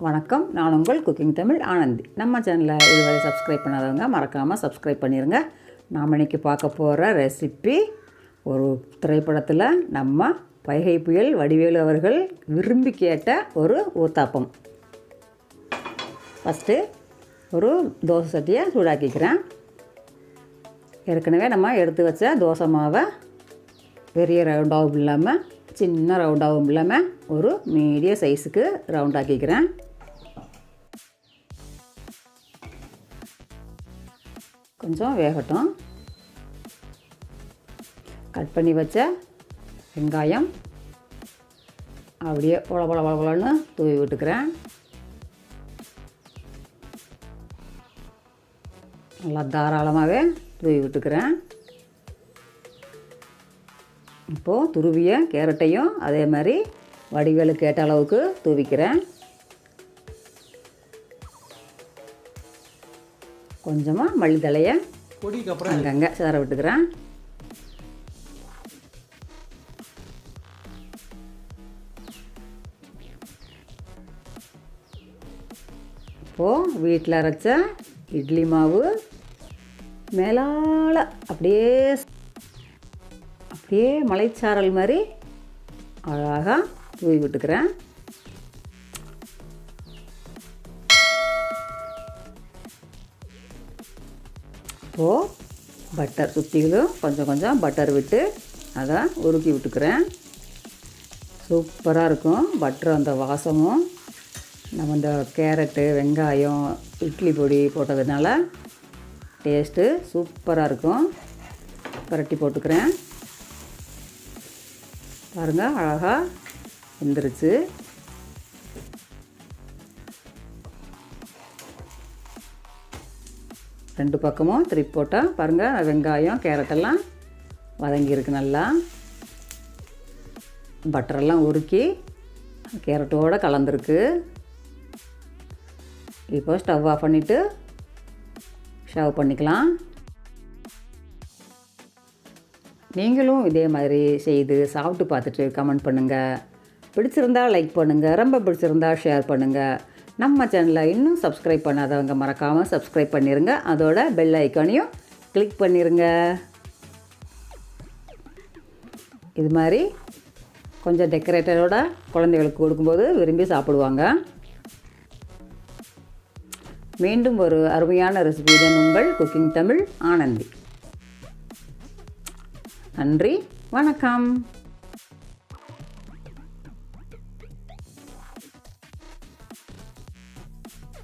வணக்கம். நான் உங்கள் குக்கிங் தமிழ் ஆனந்தி. நம்ம சேனலில் இதுவரை சப்ஸ்கிரைப் பண்ணாதவங்க மறக்காமல் சப்ஸ்கிரைப் பண்ணிடுங்க. நாம் இன்றைக்கி பார்க்க போகிற ரெசிபி ஒரு திரைப்படத்தில் நம்ம வைகை புயல் வடிவேலு அவர்கள் விரும்பி கேட்ட ஒரு ஊத்தாப்பம். ஃபஸ்ட்டு ஒரு தோசை சட்டியை சூடாக்கிக்கிறேன். ஏற்கனவே நம்ம எடுத்து வச்ச தோசை மாவை பெரிய ரவுண்டாகவும் இல்லாமல் சின்ன ரவுண்டாகவும் இல்லாமல் ஒரு மீடியம் சைஸுக்கு ரவுண்டாக்கிக்கிறேன். கொஞ்சம் வேகட்டும். கட் பண்ணி வச்ச வெங்காயம் அப்படியே பொலன்னு தூவி விட்டுக்கிறேன். நல்லா தாராளமாகவே தூவி விட்டுக்கிறேன். இப்போது துருவிய கேரட்டையும் அதே மாதிரி வடிவேலு கேட்ட அளவுக்கு தூவிக்கிறேன். கொஞ்சமாக மல்லித்தழையை அங்கங்கே சேர விட்டுக்கிறேன். இப்போது வீட்டில் அரைச்ச இட்லி மாவு மேலால் அப்படியே மலைச்சாரல் மாதிரி அழகாக தூவி விட்டுக்கிறேன். இப்போது பட்டர் சுற்றிலும் கொஞ்சம் பட்டர் விட்டு அதை உருக்கி விட்டுக்கிறேன். சூப்பராக இருக்கும். பட்டர் அந்த வாசமும் நம்ம இந்த கேரட்டு வெங்காயம் இட்லி பொடி போட்டதுனால டேஸ்ட்டு சூப்பராக இருக்கும். பரட்டி போட்டுக்கிறேன். பாருங்கள், அழகாக வெந்துருச்சு. ரெண்டு பக்கமும் திருப்பி போட்டால் பாருங்கள், வெங்காயம் கேரட்டெல்லாம் வதங்கியிருக்கு. நல்லா பட்டரெல்லாம் உருக்கி கேரட்டோடு கலந்துருக்கு. இப்போ ஸ்டவ் ஆஃப் பண்ணிவிட்டு சர்வ் பண்ணிக்கலாம். நீங்களும் இதே மாதிரி செய்து சாப்பிட்டு பார்த்துட்டு கமெண்ட் பண்ணுங்கள். பிடிச்சிருந்தால் லைக் பண்ணுங்கள். ரொம்ப பிடிச்சிருந்தால் ஷேர் பண்ணுங்கள். நம்ம சேனலை இன்னும் சப்ஸ்கிரைப் பண்ணாதவங்க மறக்காமல் சப்ஸ்கிரைப் பண்ணிடுங்க. அதோட பெல் ஐக்கானையும் கிளிக் பண்ணிடுங்க. இது மாதிரி கொஞ்சம் டெக்கரேட்டரோட குழந்தைகளுக்கு கொடுக்கும்போது விரும்பி சாப்பிடுவாங்க. மீண்டும் ஒரு அருமையான ரெசிபியுடன் உங்கள் குக்கிங் தமிழ் ஆனந்தி. நன்றி, வணக்கம்.